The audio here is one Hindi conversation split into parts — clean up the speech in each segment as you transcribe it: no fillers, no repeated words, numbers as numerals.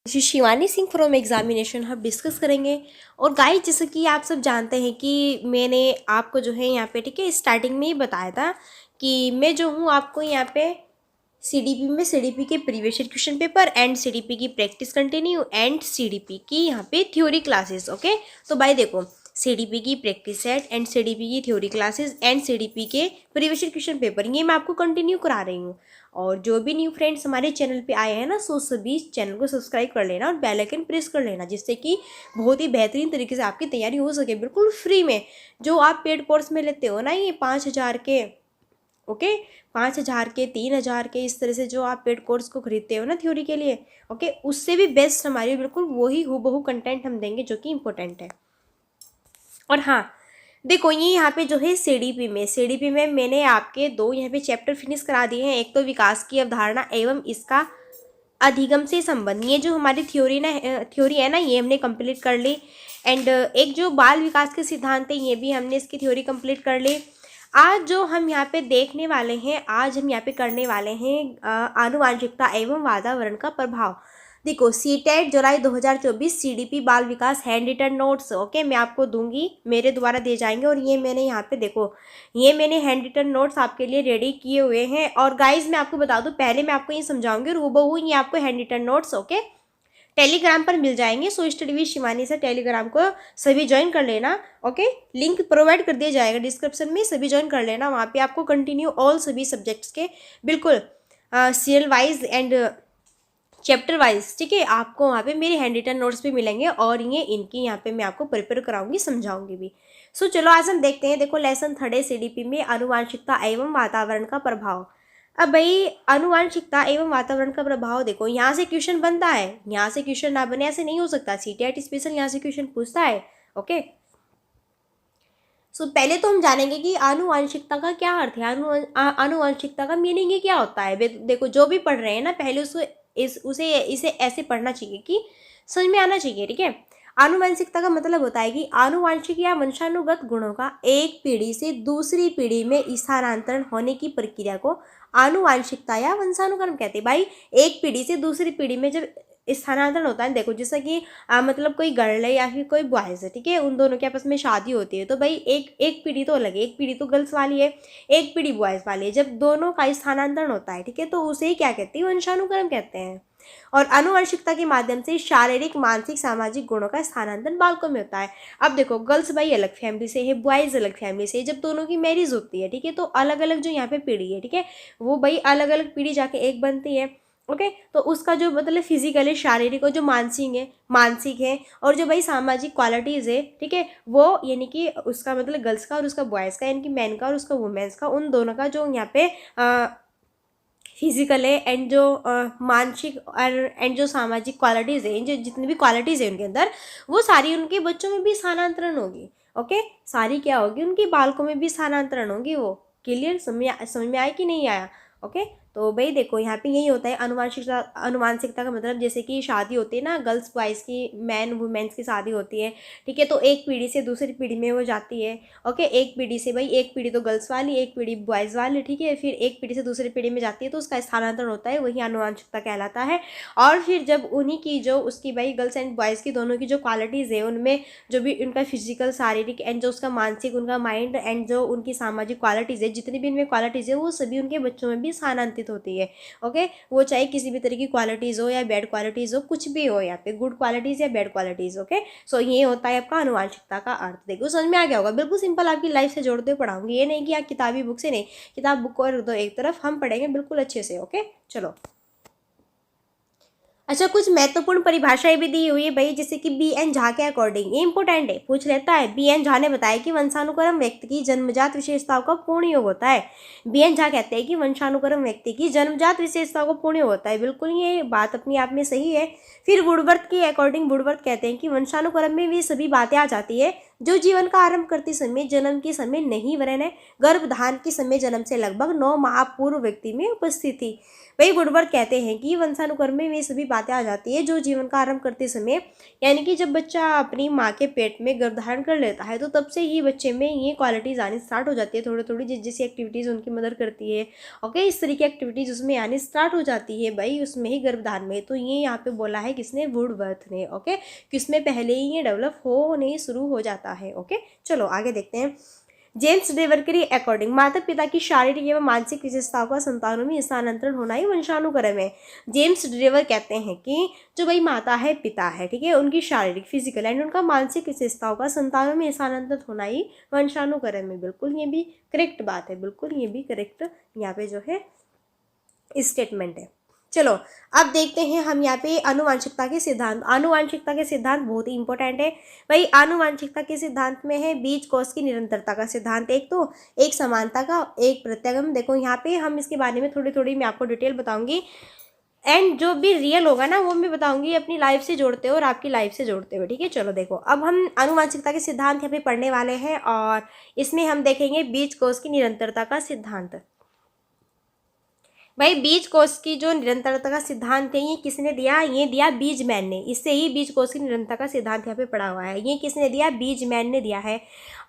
शिवानी सिंह फ्रॉम एग्जामिनेशन हम डिस्कस करेंगे। और गाइस, जैसे कि आप सब जानते हैं कि मैंने आपको जो है यहाँ पे ठीक है स्टार्टिंग में ही बताया था कि मैं जो हूँ आपको यहाँ पे सीडीपी में सीडीपी के previous year question paper and CDP की प्रैक्टिस कंटिन्यू एंड सीडीपी की यहाँ पे थ्योरी क्लासेस। ओके, तो भाई देखो, सीडीपी की प्रैक्टिस सेट एंड सीडीपी की थ्योरी क्लासेस एंड सीडीपी के प्रीवियस ईयर क्वेश्चन पेपर ये मैं आपको कंटिन्यू करा रही हूँ। और जो भी न्यू फ्रेंड्स हमारे चैनल पे आए हैं ना, सो सभी चैनल को सब्सक्राइब कर लेना और बेल आइकन प्रेस कर लेना, जिससे कि बहुत ही बेहतरीन तरीके से आपकी तैयारी हो सके बिल्कुल फ्री में। जो आप पेड कोर्स में लेते हो ना, ये 5,000 के, ओके, 5,000 के, 3,000 के, इस तरह से जो आप पेड कोर्स को खरीदते हो ना थ्योरी के लिए, ओके, उससे भी बेस्ट हमारी बिल्कुल वही हूबहू कंटेंट हम देंगे जो कि इम्पोर्टेंट है। और हाँ देखो, ये यहाँ पे जो है सीडीपी में मैंने आपके दो यहाँ पे चैप्टर फिनिश करा दिए हैं। एक तो विकास की अवधारणा एवं इसका अधिगम से संबंध, ये जो हमारी थ्योरी है ना, ये हमने कंप्लीट कर ली। एंड एक जो बाल विकास के सिद्धांत है, ये भी हमने इसकी थ्योरी कंप्लीट कर ली। आज जो हम यहाँ पे देखने वाले हैं, आज हम यहाँ पे करने वाले हैं आनुवांशिकता एवं वातावरण का प्रभाव। देखो, सीटेट जुलाई 2024 सीडीपी बाल विकास हैंड रिटन नोट्स, ओके, मैं आपको दूंगी, मेरे द्वारा दिए जाएंगे। और ये मैंने यहाँ पे देखो, ये मैंने हैंड रिटन नोट्स आपके लिए रेडी किए हुए हैं। और गाइज मैं आपको बता दूं, पहले मैं आपको ये समझाऊंगी और हूबहू ये आपको handwritten notes okay Telegram पर मिल जाएंगे। सो स्टडी विद शिवानी से टेलीग्राम को सभी ज्वाइन कर लेना, ओके, लिंक प्रोवाइड कर दिया जाएगा डिस्क्रिप्शन में, सभी ज्वाइन कर लेना। वहाँ पे आपको कंटिन्यू ऑल सभी सब्जेक्ट्स के बिल्कुल serial wise and chapter wise, ठीक है, आपको वहाँ पे मेरे हैंड रिटन नोट्स भी मिलेंगे और ये इनकी यहाँ पे मैं आपको प्रिपेयर कराऊंगी, समझाऊंगी भी। सो चलो आज हम देखते हैं। देखो, लेसन 3 सीडीपी में आनुवांशिकता एवं वातावरण का प्रभाव। अब भाई, आनुवांशिकता एवं वातावरण का प्रभाव, देखो यहाँ से क्वेश्चन बनता है, यहाँ से क्वेश्चन ना बने ऐसे नहीं हो सकता। सीटीएट स्पेशल यहाँ से क्वेश्चन पूछता है, ओके। सो पहले तो हम जानेंगे कि आनुवांशिकता का क्या अर्थ है, आनुवांशिकता का मीनिंग ये क्या होता है। देखो, जो भी पढ़ रहे हैं ना, पहले इसे ऐसे पढ़ना चाहिए कि समझ में आना चाहिए, ठीक है। आनुवंशिकता का मतलब होता है कि आनुवांशिक या वंशानुगत गुणों का एक पीढ़ी से दूसरी पीढ़ी में स्थानांतरण होने की प्रक्रिया को आनुवांशिकता या वंशानुक्रम कहते हैं। भाई, एक पीढ़ी से दूसरी पीढ़ी में जब स्थानांतरण होता है, देखो जैसा कि मतलब कोई गर्ल है या फिर कोई बॉयज है, ठीक है, उन दोनों के आपस में शादी होती है, तो भाई एक पीढ़ी तो अलग है, एक पीढ़ी तो गर्ल्स वाली है, एक पीढ़ी बॉयज वाली है। जब दोनों का स्थानांतरण होता है, ठीक है, तो उसे क्या कहते हैं, वंशानुक्रम कहते हैं। और आनुवंशिकता के माध्यम से शारीरिक, मानसिक, सामाजिक गुणों का स्थानांतरण बालकों में होता है। अब देखो, गर्ल्स भाई अलग फैमिली से है, बॉयज अलग फैमिली से है, जब दोनों की मैरिज होती है, ठीक है, तो अलग अलग जो यहाँ पे पीढ़ी है, ठीक है, वो भाई अलग अलग पीढ़ी जाके एक बनती है, ओके। तो उसका जो मतलब फिजिकल है, शारीरिक और जो मानसिक है और जो भाई सामाजिक क्वालिटीज़ है, ठीक है, वो यानी कि उसका मतलब गर्ल्स का और उसका बॉयज़ का, यानी कि मैन का और उसका वुमेन्स का, उन दोनों का जो यहाँ पे फिजिकल है एंड जो मानसिक और एंड जो सामाजिक क्वालिटीज़ है, जो जितनी भी क्वालिटीज़ है उनके अंदर, वो सारी उनके बच्चों में भी स्थानांतरण होगी, ओके, सारी क्या होगी, उनके बालकों में भी स्थानांतरण होगी। वो क्लियर, समझ में आया कि नहीं आया, ओके। तो भाई देखो, यहाँ पे यही होता है अनुवांशिकता का मतलब, जैसे कि शादी होती है ना, गर्ल्स बॉयज़ की, मैन वुमेन्स की शादी होती है, ठीक है, तो एक पीढ़ी से दूसरी पीढ़ी में वो जाती है, ओके। एक पीढ़ी से भाई, एक पीढ़ी तो गर्ल्स वाली, एक पीढ़ी बॉयज़ वाली, ठीक है, फिर एक पीढ़ी से दूसरी पीढ़ी में जाती है, तो उसका स्थानांतरण होता है, वही आनुवांशिकता कहलाता है। और फिर जब उन्हीं की जो उसकी भाई गर्ल्स एंड बॉयज़ की दोनों की जो क्वालिटीज़ है, उनमें जो भी उनका फिजिकल, शारीरिक एंड जो उसका मानसिक, उनका माइंड एंड जो उनकी सामाजिक क्वालिटीज़ है, जितनी भी उनमें क्वालिटीज़ है, वो सभी उनके बच्चों में भी स्थानांतरित होती है, ओके। वो चाहे किसी भी तरह की क्वालिटीज़ हो या बैड क्वालिटीज़ हो, कुछ भी हो, यहाँ पे गुड क्वालिटीज़ या बैड क्वालिटीज़, ओके। सो ये होता है आपका आनुवांशिकता का अर्थ। देखो, समझ में आ गया होगा, बिल्कुल सिंपल, आपकी लाइफ से जोड़ते हुए पढ़ाऊंगी, ये नहीं कि आप किताबी बुक से नहीं, किताब बुक को रख दो एक तरफ, हम पढ़ेंगे बिल्कुल अच्छे से, ओके। चलो, अच्छा, कुछ महत्वपूर्ण परिभाषाएं भी दी हुई है भाई, जैसे कि बी एन झा के अकॉर्डिंग, ये इंपॉर्टेंट है, पूछ लेता है। बी एन झा ने बताया कि वंशानुक्रम व्यक्ति की जन्मजात विशेषताओं का पूर्ण योग होता है। बी एन झा कहते हैं कि वंशानुक्रम व्यक्ति की जन्मजात विशेषताओं का पूर्ण योग होता है, बिल्कुल ये बात अपने आप में सही है। फिर वुडवर्थ के अकॉर्डिंग, वुडवर्थ कहते हैं कि वंशानुक्रम में भी सभी बातें आ जाती है जो जीवन का आरंभ करते समय जन्म के समय नहीं वरन गर्भधान के समय जन्म से लगभग 9 माह पूर्व व्यक्ति में उपस्थित थी। वही वुडवर्ड कहते हैं कि वंशानुक्रम में वे सभी बातें आ जाती है जो जीवन का आरंभ करते समय, यानी कि जब बच्चा अपनी माँ के पेट में गर्भधारण कर लेता है तो तब से ही बच्चे में ये क्वालिटीज़ आनी स्टार्ट हो जाती है, थोड़ी थोड़ी जैसी एक्टिविटीज़ उनकी मदर करती है। ओके, इस तरह की एक्टिविटीज़ उसमें आनी स्टार्ट हो जाती है भाई उसमें ही गर्भधान में। तो ये यहाँ पे बोला है किसने, वुडवर्थ ने। ओके, कि उसमें पहले ही ये डेवलप होने शुरू हो जाता है। ओके, चलो आगे देखते हैं। जेम्स ड्रेवर के अकॉर्डिंग माता पिता की शारीरिक एवं मानसिक विशेषताओं का संतानों में स्थानांतरण होना ही वंशानुक्रम है। जेम्स ड्रेवर कहते हैं कि जो भाई माता है पिता है, ठीक है, उनकी शारीरिक फिजिकल एंड उनका मानसिक विशेषताओं का संतानों में स्थानांतरित होना ही वंशानुक्रम है। बिल्कुल ये भी करेक्ट बात है, बिल्कुल ये भी करेक्ट यहाँ पे जो है स्टेटमेंट है। चलो अब देखते हैं हम यहाँ पे आनुवांशिकता के सिद्धांत। आनुवांशिकता के सिद्धांत बहुत ही इंपॉर्टेंट है भाई। आनुवांशिकता के सिद्धांत में है बीज कोष की निरंतरता का सिद्धांत, एक समानता का, एक प्रत्यागम। देखो यहाँ पे हम इसके बारे में थोड़ी थोड़ी मैं आपको डिटेल बताऊंगी एंड जो भी रियल होगा ना वो मैं बताऊंगी अपनी लाइफ से जोड़ते हुए और आपकी लाइफ से जोड़ते हुए, ठीक है। चलो देखो अब हम आनुवांशिकता के सिद्धांत यहाँ पे पढ़ने वाले हैं और इसमें हम देखेंगे बीज कोष की निरंतरता का सिद्धांत। भाई बीज कोष की जो निरंतरता का सिद्धांत है ये किसने दिया, ये दिया बीजमैन ने। इससे ही बीज कोष की निरंतरता का सिद्धांत यहाँ पे पढ़ा हुआ है। ये किसने दिया, बीजमैन ने दिया है।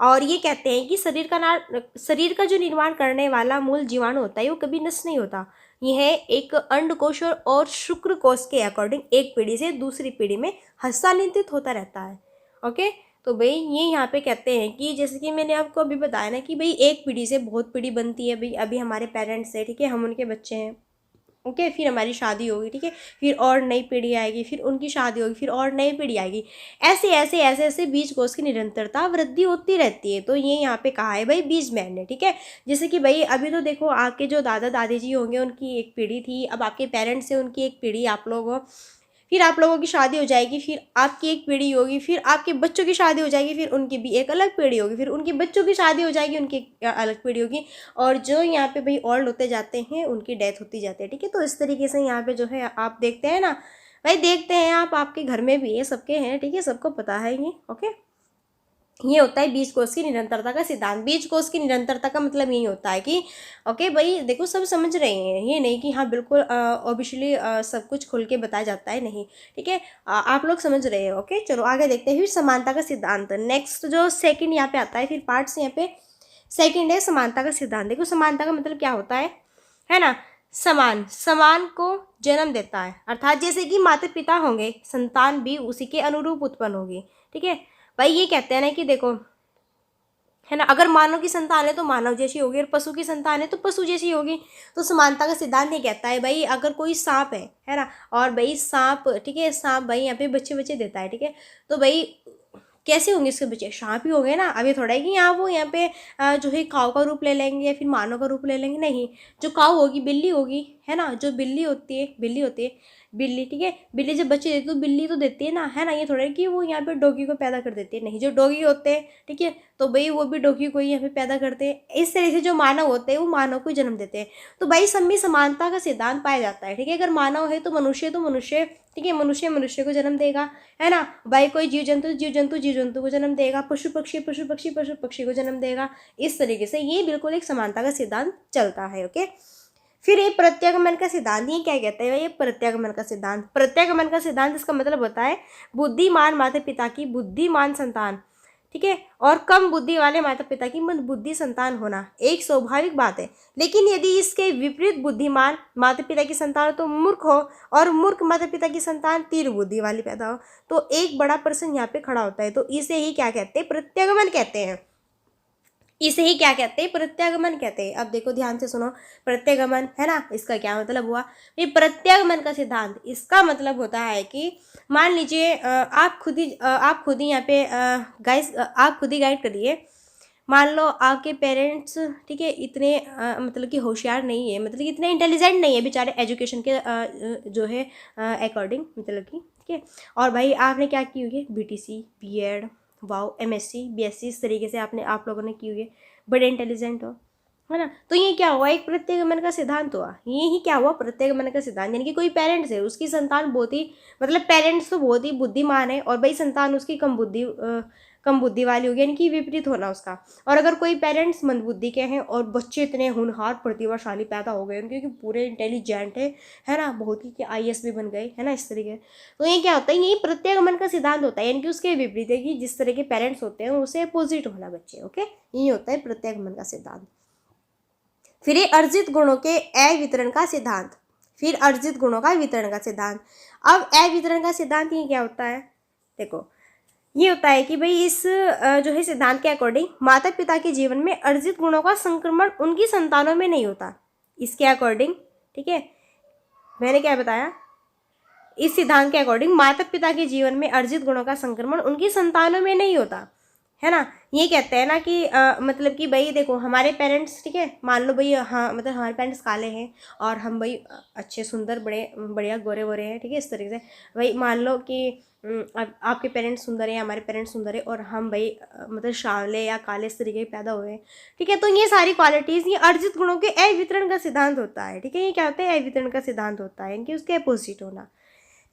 और ये कहते हैं कि शरीर का जो निर्माण करने वाला मूल जीवाणु होता है वो कभी नष्ट नहीं होता। यह एक अंडकोश और शुक्रकोश के अकॉर्डिंग एक पीढ़ी से दूसरी पीढ़ी में हस्तांतरित होता रहता है। ओके, तो भाई ये यहाँ पे कहते हैं कि जैसे कि मैंने आपको अभी बताया ना कि भाई एक पीढ़ी से बहुत पीढ़ी बनती है। भाई अभी हमारे पेरेंट्स है, ठीक है, हम उनके बच्चे हैं। ओके, फिर हमारी शादी होगी, ठीक है, फिर और नई पीढ़ी आएगी, फिर उनकी शादी होगी, फिर और नई पीढ़ी आएगी। ऐसे ऐसे ऐसे ऐसे बीज कोष की निरंतरता वृद्धि होती रहती है। तो ये यहाँ पे कहा है भाई बीजमैन ने, ठीक है। जैसे कि भाई अभी तो देखो आपके जो दादा दादी जी होंगे उनकी एक पीढ़ी थी, अब आपके पेरेंट्स है उनकी एक पीढ़ी, आप लोग हो, फिर आप लोगों की शादी हो जाएगी, फिर आपकी एक पीढ़ी होगी, फिर आपके बच्चों की शादी हो जाएगी, फिर उनकी भी एक अलग पीढ़ी होगी, फिर उनके बच्चों की शादी हो जाएगी, उनकी एक अलग पीढ़ी होगी। और जो यहाँ पे भाई ओल्ड होते जाते हैं उनकी डेथ होती जाती है, ठीक है। तो इस तरीके से यहाँ पे जो है आप देखते हैं ना भाई, देखते हैं आप, आपके घर में भी ये सबके हैं, ठीक है, सबको पता है ये। ओके, ये होता है बीज कोष की निरंतरता का सिद्धांत। बीज कोष की निरंतरता का मतलब यही होता है कि ओके भाई देखो सब समझ रहे हैं, ये नहीं कि हाँ बिल्कुल ऑब्वियसली सब कुछ खुल के बताया जाता है, नहीं, ठीक है, आप लोग समझ रहे हैं। ओके, चलो आगे देखते हैं। फिर समानता का सिद्धांत, नेक्स्ट जो सेकंड यहाँ पे आता है, फिर पार्ट्स यहाँ पे सेकंड है समानता का सिद्धांत। देखो समानता का मतलब क्या होता है ना, समान को जन्म देता है, अर्थात जैसे कि माता पिता होंगे संतान भी उसी के अनुरूप उत्पन्न होगी, ठीक है। भाई ये कहते हैं ना कि देखो है ना, अगर मानव की संतान है तो मानव जैसी होगी और पशु की संतान है तो पशु जैसी होगी। तो समानता का सिद्धांत ये कहता है भाई अगर कोई सांप है ना, और भाई सांप, ठीक है, सांप भाई यहाँ पे बच्चे बच्चे देता है, ठीक है, तो भाई कैसे होंगे इसके बच्चे, सांप ही होंगे ना। अभी थोड़ा है कि यहाँ वो यहाँ पे जो है काऊ का रूप ले लेंगे या फिर मानव का रूप ले लेंगे, नहीं, जो काऊ होगी बिल्ली होगी, है ना, जो बिल्ली होती है बिल्ली, ठीक है, बिल्ली जब बच्चे देती है तो बिल्ली तो देती है ना, है ना। ये थोड़ा है कि वो यहाँ पे डॉगी को पैदा कर देती है, नहीं, जो डॉगी होते हैं, ठीक है, तो भाई वो भी डॉगी को ही यहाँ पे पैदा करते हैं। इस तरह से जो मानव होते हैं वो मानव को जन्म देते हैं। तो भाई सब में समानता का सिद्धांत पाया जाता है, ठीक है। अगर मानव है तो मनुष्य, ठीक है, मनुष्य को जन्म देगा, है ना। भाई कोई जीव जंतु को जन्म देगा, पशु पक्षी को जन्म देगा। इस तरीके से ये बिल्कुल एक समानता का सिद्धांत चलता है। ओके, फिर ये प्रत्यागमन का सिद्धांत, ये क्या कहते हैं, ये प्रत्यागमन का सिद्धांत इसका मतलब होता है बुद्धिमान माता पिता की बुद्धिमान संतान, ठीक है, और कम बुद्धि वाले माता पिता की मंदबुद्धि संतान होना एक स्वाभाविक बात है। लेकिन यदि इसके विपरीत बुद्धिमान माता पिता की संतान तो मूर्ख हो और मूर्ख माता पिता की संतान तीव्र बुद्धि वाली पैदा हो तो एक बड़ा प्रश्न यहाँ पे खड़ा होता है। तो इसे ही क्या कहते हैं, प्रत्यागमन कहते हैं। इसे ही क्या कहते हैं, प्रत्यागमन कहते हैं। अब देखो ध्यान से सुनो, प्रत्यागमन है ना, इसका क्या मतलब हुआ, ये प्रत्यागमन का सिद्धांत इसका मतलब होता है कि मान लीजिए आप खुद ही यहाँ पे गाइस आप खुद ही गाइड करिए। मान लो आपके पेरेंट्स, ठीक है, इतने मतलब कि होशियार नहीं है, मतलब कि इतने इंटेलिजेंट नहीं है बेचारे एजुकेशन के जो है अकॉर्डिंग, मतलब कि ठीक है। और भाई आपने क्या की हुई है, BTC, B.Ed, wow, MSc, BSc, इस तरीके से आप लोगों ने की हुई है, बड़े इंटेलिजेंट हो, है ना। तो ये क्या हुआ, एक प्रत्यागमन का सिद्धांत हुआ। ये ही क्या हुआ, प्रत्यागमन का सिद्धांत, यानी कि कोई पेरेंट्स है उसकी संतान बहुत ही, मतलब पेरेंट्स तो बहुत ही बुद्धिमान है और भाई संतान उसकी कम बुद्धि कम बुद्धि वाली होगी, यानी कि विपरीत होना उसका। और अगर कोई पेरेंट्स मंदबुद्धि के हैं और बच्चे इतने होनहार प्रतिभाशाली पैदा हो गए उनके कि पूरे इंटेलिजेंट है ना, बहुत ही IAS भी बन गए, है ना, इस तरीके। तो ये क्या होता है, यही प्रत्यागमन का सिद्धांत होता है, यानी कि उसके विपरीत है कि जिस तरह के पेरेंट्स होते हैं उसे अपोजिट होना बच्चे। ओके, यही होता है प्रत्यागमन का सिद्धांत। फिर ये अर्जित गुणों के अवितरण का सिद्धांत, फिर अर्जित गुणों का वितरण का सिद्धांत। अब अवितरण का सिद्धांत ये क्या होता है, देखो ये होता है कि भाई इस जो है सिद्धांत के अकॉर्डिंग माता पिता के जीवन में अर्जित गुणों का संक्रमण उनकी संतानों में नहीं होता। इसके अकॉर्डिंग, ठीक है, मैंने क्या बताया, इस सिद्धांत के अकॉर्डिंग माता पिता के जीवन में अर्जित गुणों का संक्रमण उनकी संतानों में नहीं होता, है ना। ये कहते हैं ना कि मतलब कि भाई देखो हमारे पेरेंट्स, ठीक है, मान लो भाई, हाँ मतलब हमारे पेरेंट्स काले हैं और हम भाई अच्छे सुंदर बड़े बढ़िया गोरे गोरे हैं, ठीक है, इस तरीके से भाई मान लो कि आपके पेरेंट्स सुंदर हैं, हमारे पेरेंट्स सुंदर है और हम भाई मतलब सांवले या काले इस तरीके के पैदा हुए हैं, ठीक है। तो ये सारी क्वालिटीज़, ये अर्जित गुणों के अवितरण का सिद्धांत होता है, ठीक है। ये क्या होता है, अवितरण का सिद्धांत होता है, इनकी उसके अपोजिट होना।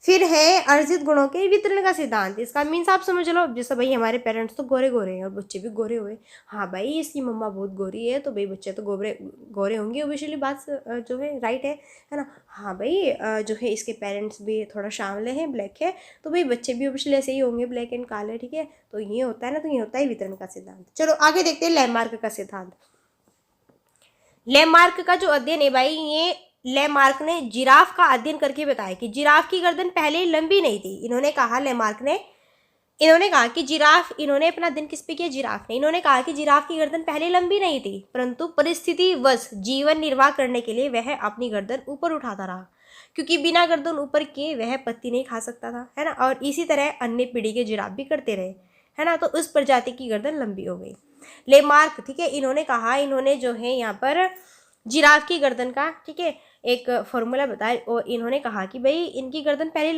फिर है अर्जित गुणों के वितरण का सिद्धांत। इसका मीन्स आप समझ लो, जैसे भाई हमारे पेरेंट्स तो गोरे गोरे हैं और बच्चे भी गोरे हुए, हाँ भाई इसकी मम्मा बहुत गोरी है तो भाई बच्चे तो गोरे गोरे होंगे, ओबियसली बात जो है राइट है ना। हाँ भाई जो है इसके पेरेंट्स भी थोड़ा सांवले हैं, ब्लैक है, तो भाई बच्चे भी ओबियसली ऐसे ही होंगे, ब्लैक एंड काले, ठीक है। तो ये होता है ना, तो ये होता है वितरण का सिद्धांत। चलो आगे देखते हैं लैमार्क का सिद्धांत। लैमार्क का जो अध्ययन है भाई, ये लैमार्क ने जिराफ का अध्ययन करके बताया कि जिराफ की गर्दन पहले लंबी नहीं थी। इन्होंने कहा, लैमार्क ने इन्होंने कहा कि जिराफ, इन्होंने अपना अध्ययन किस पे किया, जिराफ ने। इन्होंने कहा कि जिराफ की गर्दन पहले लंबी नहीं थी, परंतु परिस्थितिवश जीवन निर्वाह करने के लिए वह अपनी गर्दन ऊपर उठाता रहा, क्योंकि बिना गर्दन ऊपर किए वह पत्ती नहीं खा सकता था, है ना। और इसी तरह अन्य पीढ़ी के जिराफ भी करते रहे, है ना। तो उस प्रजाति की गर्दन लंबी हो गई। लेमार्क, ठीक है, इन्होंने कहा, इन्होंने जो है यहाँ पर जिराफ की गर्दन का, ठीक है, एक फॉर्मूला बताया और इन्होंने कहा कि भाई इनकी गर्दन पहले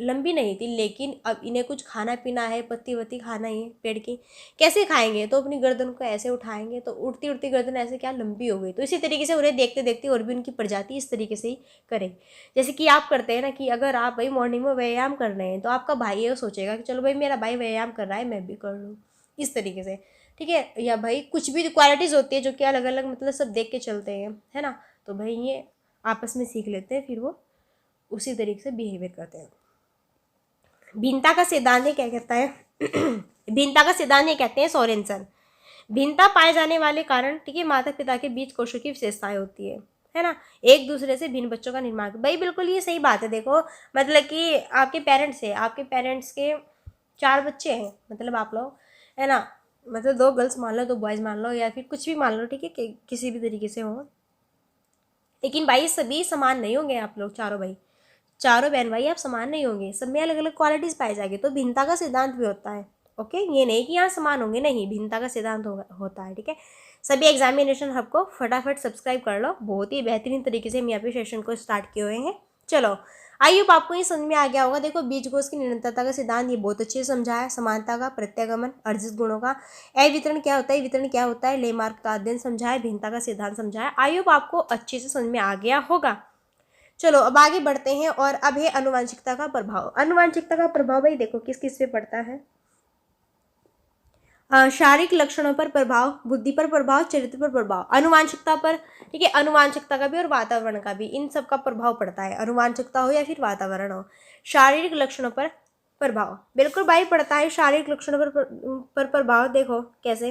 लंबी नहीं थी, लेकिन अब इन्हें कुछ खाना पीना है, पत्ती वत्ती खाना ही है पेड़ की, कैसे खाएंगे, तो अपनी गर्दन को ऐसे उठाएंगे, तो उड़ती उड़ती गर्दन ऐसे क्या लंबी हो गई। तो इसी तरीके से उन्हें देखते देखते और भी उनकी प्रजाति इस तरीके से ही करें। जैसे कि आप करते हैं ना कि अगर आप भाई मॉर्निंग में व्यायाम कर रहे हैं तो आपका भाई ये सोचेगा कि चलो भाई मेरा भाई व्यायाम कर रहा है, मैं भी कर लूँ, इस तरीके से, ठीक है। या भाई कुछ भी क्वालिटीज़ होती है जो कि अलग अलग मतलब सब देख के चलते हैं, है ना। तो भाई ये आपस में सीख लेते हैं, फिर वो उसी तरीके से बिहेवियर करते हैं। भिन्नता का सिद्धांत क्या कहता है भिन्नता का सिद्धांत ये कहते हैं सोरेनसन, भिन्नता पाए जाने वाले कारण, ठीक है, माता पिता के बीच कोशों की विशेषताएं होती है ना, एक दूसरे से भिन्न बच्चों का निर्माण। भाई बिल्कुल ये सही बात है। देखो मतलब कि आपके पेरेंट्स है, आपके पेरेंट्स के 4 बच्चे हैं, मतलब आप लोग, है ना, मतलब 2 गर्ल्स मान लो, 2 बॉयज़ मान लो, या फिर कुछ भी मान लो, ठीक है, किसी भी तरीके से हो, लेकिन भाई सभी समान नहीं होंगे। आप लोग चारों भाई, चारों बहन भाई आप समान नहीं होंगे, सब में अलग अलग क्वालिटीज़ पाई जाएगी। तो भिन्नता का सिद्धांत भी होता है। ओके, ये नहीं कि यहाँ समान होंगे, नहीं, भिन्नता का सिद्धांत होता है, ठीक है। सभी एग्जामिनेशन हब को फटाफट सब्सक्राइब कर लो, बहुत ही बेहतरीन तरीके से हम यहाँ पे सेशन को स्टार्ट किए हुए हैं। चलो आई होप आपको ये समझ में आ गया होगा। देखो बीजकोश की निरंतरता का सिद्धांत ये बहुत अच्छे से समझाया, समानता का, प्रत्यागमन, अर्जित गुणों का अवितरण क्या होता है, वितरण क्या होता है, लेमार्क का अध्ययन समझाया, भिन्नता का सिद्धांत समझाया। आई होप आपको अच्छे से समझ में आ गया होगा। चलो अब आगे बढ़ते हैं और अब है अनुवांशिकता का प्रभाव। अनुवांशिकता का प्रभाव भाई देखो किस किस पे पड़ता है। शारीरिक लक्षणों पर प्रभाव, बुद्धि पर प्रभाव, चरित्र पर प्रभाव, अनुवांशिकता पर, ठीक है, अनुवांशिकता का भी और वातावरण का भी, इन सब का प्रभाव पड़ता है, अनुवांशिकता हो या फिर वातावरण हो। शारीरिक लक्षणों पर प्रभाव बिल्कुल भाई पड़ता है, शारीरिक लक्षणों पर प्रभाव देखो कैसे,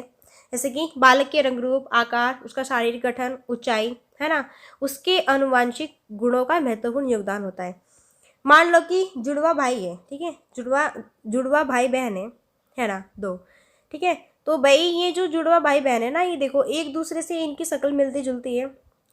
जैसे कि बालक के रंग रूप, आकार, उसका शारीरिक गठन, ऊंचाई, है ना, उसके अनुवांशिक गुणों का महत्वपूर्ण योगदान होता है। मान लो कि जुड़वा भाई है, ठीक है, जुड़वा भाई बहन है ना, 2, ठीक है। तो भाई ये जो जुड़वा भाई बहन है ना, ये देखो एक दूसरे से इनकी शक्ल मिलती जुलती है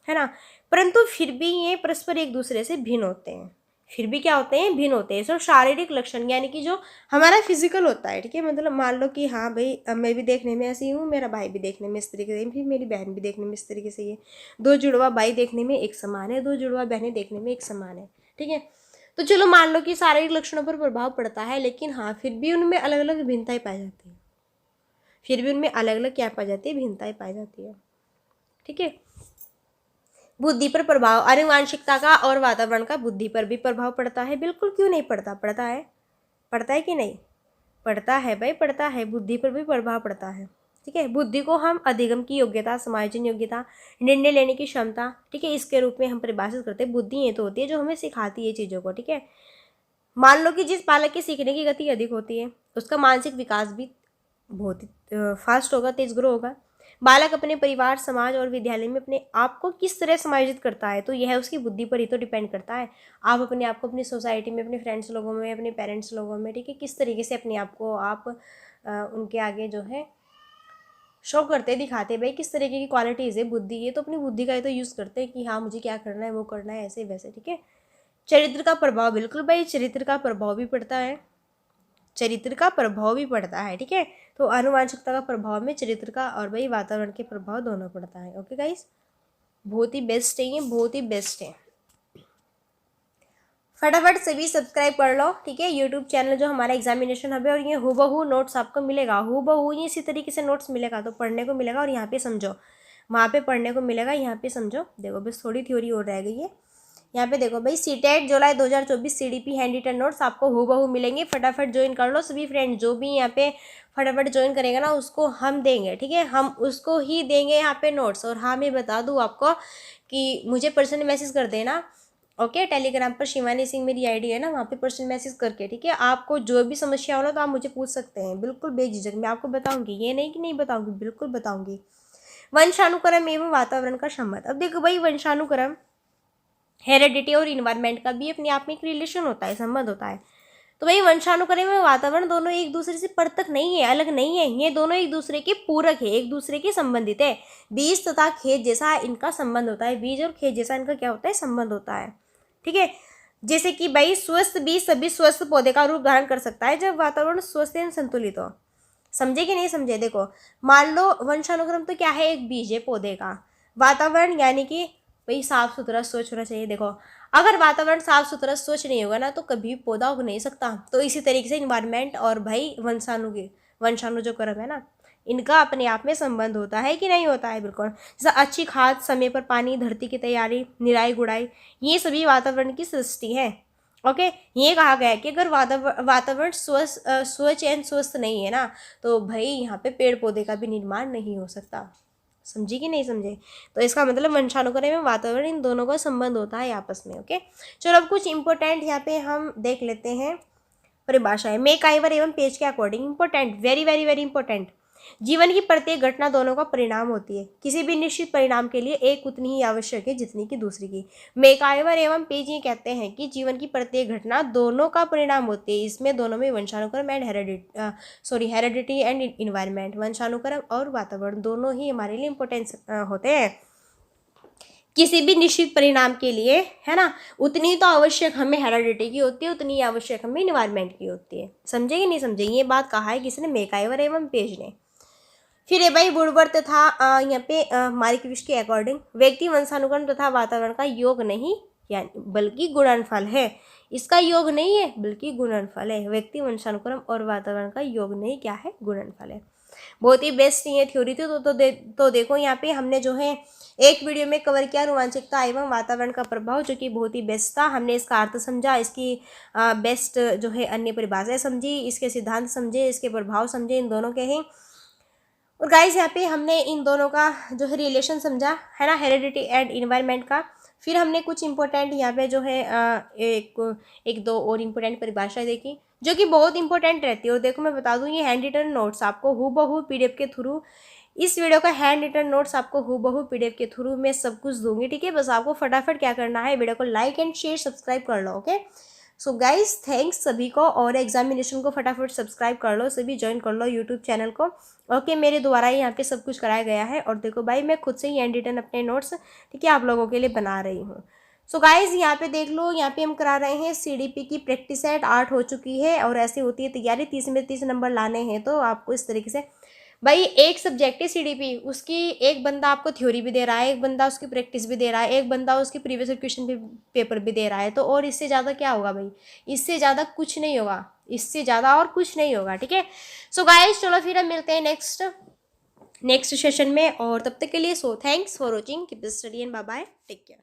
ना, परंतु फिर भी ये परस्पर एक दूसरे से भिन्न होते हैं, फिर भी क्या होते हैं, भिन्न होते हैं। सो शारीरिक लक्षण यानी कि जो हमारा फिजिकल होता है, ठीक है, मतलब मान लो कि हाँ भाई मैं भी देखने में ऐसी हूँ, मेरा भाई भी देखने में इस तरीके से, फिर मेरी बहन भी देखने में इस तरीके से, ये 2 जुड़वा भाई देखने में एक समान है, 2 जुड़वा बहनें देखने में एक समान है, ठीक है। तो चलो मान लो कि शारीरिक लक्षणों पर प्रभाव पड़ता है, लेकिन हाँ फिर भी उनमें अलग अलग भिन्नताएं पाई जाती है, फिर भी उनमें अलग अलग क्या पाई जाती है, भिन्नताएं पाई जाती है, ठीक है। बुद्धि पर प्रभाव, आनुवांशिकता का और वातावरण का बुद्धि पर भी प्रभाव पड़ता है, बिल्कुल क्यों नहीं पड़ता, पड़ता है कि नहीं, पड़ता है भाई, पड़ता है, बुद्धि पर भी प्रभाव पड़ता है। ठीक है, बुद्धि को हम अधिगम की योग्यता, समायोजन योग्यता, निर्णय लेने की क्षमता, ठीक है, इसके रूप में हम परिभाषित करते हैं। बुद्धि ये तो होती है जो हमें सिखाती है चीज़ों को। ठीक है, मान लो कि जिस बालक की सीखने की गति अधिक होती है उसका मानसिक विकास भी बहुत ही फास्ट होगा, तेज ग्रो होगा। बालक अपने परिवार, समाज और विद्यालय में अपने आप को किस तरह समायोजित करता है, तो यह उसकी बुद्धि पर ही तो डिपेंड करता है। आप अपने आप को अपनी सोसाइटी में, अपने फ्रेंड्स लोगों में, अपने पेरेंट्स लोगों में, ठीक है, किस तरीके से अपने आप को आप उनके आगे जो है शो करते, दिखाते, भाई किस तरीके की क्वालिटीज़ है, बुद्धि है, तो अपनी बुद्धि का ही तो यूज़ करते हैं कि हाँ मुझे क्या करना है, वो करना है, ऐसे वैसे। ठीक है, चरित्र का प्रभाव, बिल्कुल भाई, चरित्र का प्रभाव भी पड़ता है, चरित्र का प्रभाव भी पड़ता है। ठीक है, तो आनुवंशिकता का प्रभाव में चरित्र का और भाई वातावरण के प्रभाव दोनों पड़ता है। ओके गाइस, बहुत ही बेस्ट है ये, बहुत ही बेस्ट है। फटाफट सभी सब्सक्राइब कर लो। ठीक है, यूट्यूब चैनल जो हमारा एग्जामिनेशन हब है, और ये हूबहू नोट्स आपको मिलेगा, हूबहू ये इसी तरीके से नोट्स मिलेगा, तो पढ़ने को मिलेगा और यहाँ पे समझो, वहाँ पे पढ़ने को मिलेगा, यहाँ पे समझो। देखो बस थोड़ी थ्योरी और रह गई है। यहाँ पे देखो भाई, सीटेट जुलाई 2024 CDP हैंड रिटन नोट्स आपको हूबहू मिलेंगे। फटाफट ज्वाइन कर लो सभी फ्रेंड, जो भी यहाँ पे फटाफट ज्वाइन करेगा ना उसको हम देंगे। ठीक है, हम उसको ही देंगे यहाँ पे नोट्स। और हाँ, मैं बता दूँ आपको कि मुझे पर्सनल मैसेज कर देना। ओके, टेलीग्राम पर शिवानी सिंह मेरी आईडी है ना, वहाँ पे पर्सनल मैसेज करके, ठीक है, आपको जो भी समस्या हो ना तो आप मुझे पूछ सकते हैं, बिल्कुल बेझिझक मैं आपको बताऊंगी, ये नहीं कि नहीं बताऊंगी, बिल्कुल बताऊंगी। वंशानुक्रम एवं वातावरण का संबंध। अब देखो भाई, वंशानुक्रम, हेरिडिटी और इन्वायरमेंट का भी अपने आप में एक रिलेशन होता है, संबंध होता है। तो भाई वंशानुक्रम में वातावरण दोनों एक दूसरे से पृथक नहीं है, अलग नहीं है, ये दोनों एक दूसरे के पूरक है, एक दूसरे के संबंधित है। बीज तथा खेत जैसा इनका संबंध होता है, बीज और खेत जैसा इनका क्या होता है, संबंध होता है। ठीक है, जैसे कि भाई स्वस्थ बीज सभी स्वस्थ पौधे का रूप धारण कर सकता है जब वातावरण स्वस्थ एवं संतुलित हो। समझे कि नहीं समझे? देखो मान लो वंशानुक्रम तो क्या है, एक बीज है पौधे का। वातावरण यानी कि भाई साफ सुथरा स्वच्छ होना चाहिए। देखो अगर वातावरण साफ सुथरा स्वच्छ नहीं होगा ना तो कभी पौधा उग नहीं सकता। तो इसी तरीके से इन्वायरमेंट और भाई वंशाणु जो क्रम है ना, इनका अपने आप में संबंध होता है कि नहीं होता है? बिल्कुल। जैसे अच्छी खाद, समय पर पानी, धरती की तैयारी, निराई गुड़ाई, ये सभी वातावरण की सृष्टि है। ओके, ये कहा गया है कि अगर वातावरण स्वच्छ एंड स्वस्थ नहीं है ना तो भाई यहाँ पे पेड़ पौधे का भी निर्माण नहीं हो सकता। समझी कि नहीं समझे? तो इसका मतलब वंशानुक्रम में वातावरण, इन दोनों का संबंध होता है आपस में। ओके, चलो अब कुछ इंपॉर्टेंट यहाँ पे हम देख लेते हैं परिभाषाएं। मैकआइवर एवं पेज के according, important, very very very important. जीवन की प्रत्येक घटना दोनों का परिणाम होती है। किसी भी निश्चित परिणाम के लिए एक उतनी ही आवश्यक है जितनी की दूसरी की। मैकआइवर एवं पेज ये कहते हैं कि जीवन की प्रत्येक घटना दोनों का परिणाम होती है। इसमें दोनों में वंशानुक्रम एंड हेरिडिटी एंड इन्वायरमेंट, वंशानुक्रम और वातावरण दोनों ही हमारे लिए इंपॉर्टेंस होते हैं। किसी भी निश्चित परिणाम के लिए, है ना, उतनी तो आवश्यक हमें हेरिडिटी की होती है, उतनी आवश्यक हमें इन्वायरमेंट की होती है। समझे कि नहीं समझे? ये बात कहा है किसने? मैकआइवर एवं पेज ने। फिर है भाई वुडवर्ड तथा यहाँ पे मार्क्वेस के अकॉर्डिंग, व्यक्ति वंशानुक्रम तथा वातावरण का योग नहीं यानी बल्कि गुणनफल है। इसका योग नहीं है बल्कि गुणनफल है। व्यक्ति वंशानुक्रम और वातावरण का योग नहीं, क्या है? गुणनफल है। बहुत ही बेस्ट ये थ्योरी थी। तो देखो यहाँ पे हमने जो है एक वीडियो में कवर किया आनुवंशिकता एवं वातावरण का प्रभाव, जो कि बहुत ही बेस्ट था। हमने इसका अर्थ समझा, इसकी बेस्ट जो है अन्य परिभाषाएं समझी, इसके सिद्धांत समझे, इसके प्रभाव समझे, इन दोनों के ही। और गाइस यहाँ पे हमने इन दोनों का जो है रिलेशन समझा, है ना, हेरिडिटी एंड इन्वायरमेंट का। फिर हमने कुछ इंपॉर्टेंट यहाँ पे जो है एक दो और इम्पोर्टेंट परिभाषाएं देखी जो कि बहुत इंपॉर्टेंट रहती है। और देखो मैं बता दूँ, ये हैंड रिटन नोट्स आपको हूबहू PDF के थ्रू, इस वीडियो का हैंड रिटन नोट्स आपको हूबहू PDF के थ्रू मैं सब कुछ दूंगी। ठीक है, बस आपको फटाफट क्या करना है, वीडियो को लाइक एंड शेयर सब्सक्राइब कर लो। ओके, सो गाइस थैंक्स सभी को, और एग्जामिनेशन को फटाफट सब्सक्राइब कर लो, सभी ज्वाइन कर लो यूट्यूब चैनल को। ओके, मेरे द्वारा यहाँ पे सब कुछ कराया गया है। और देखो भाई मैं खुद से ही हैंड रिटन अपने नोट्स, ठीक है, आप लोगों के लिए बना रही हूँ। सो गाइज यहाँ पे देख लो, यहाँ पे हम करा रहे हैं CDP की प्रैक्टिस सेट 8 हो चुकी है और ऐसे होती है तैयारी। 30 में 30 नंबर लाने हैं तो आपको इस तरीके से, भाई एक सब्जेक्ट है CDP, उसकी एक बंदा आपको थ्योरी भी दे रहा है, एक बंदा उसकी प्रैक्टिस भी दे रहा है, एक बंदा उसकी प्रीवियस क्वेश्चन पेपर भी दे रहा है। तो और इससे ज़्यादा क्या होगा भाई? इससे ज़्यादा कुछ नहीं होगा, इससे ज़्यादा और कुछ नहीं होगा। ठीक है, सो गाइज चलो फिर हम मिलते हैं नेक्स्ट सेशन में, और तब तक के लिए so thanks for watching, keep study and bye bye, take care.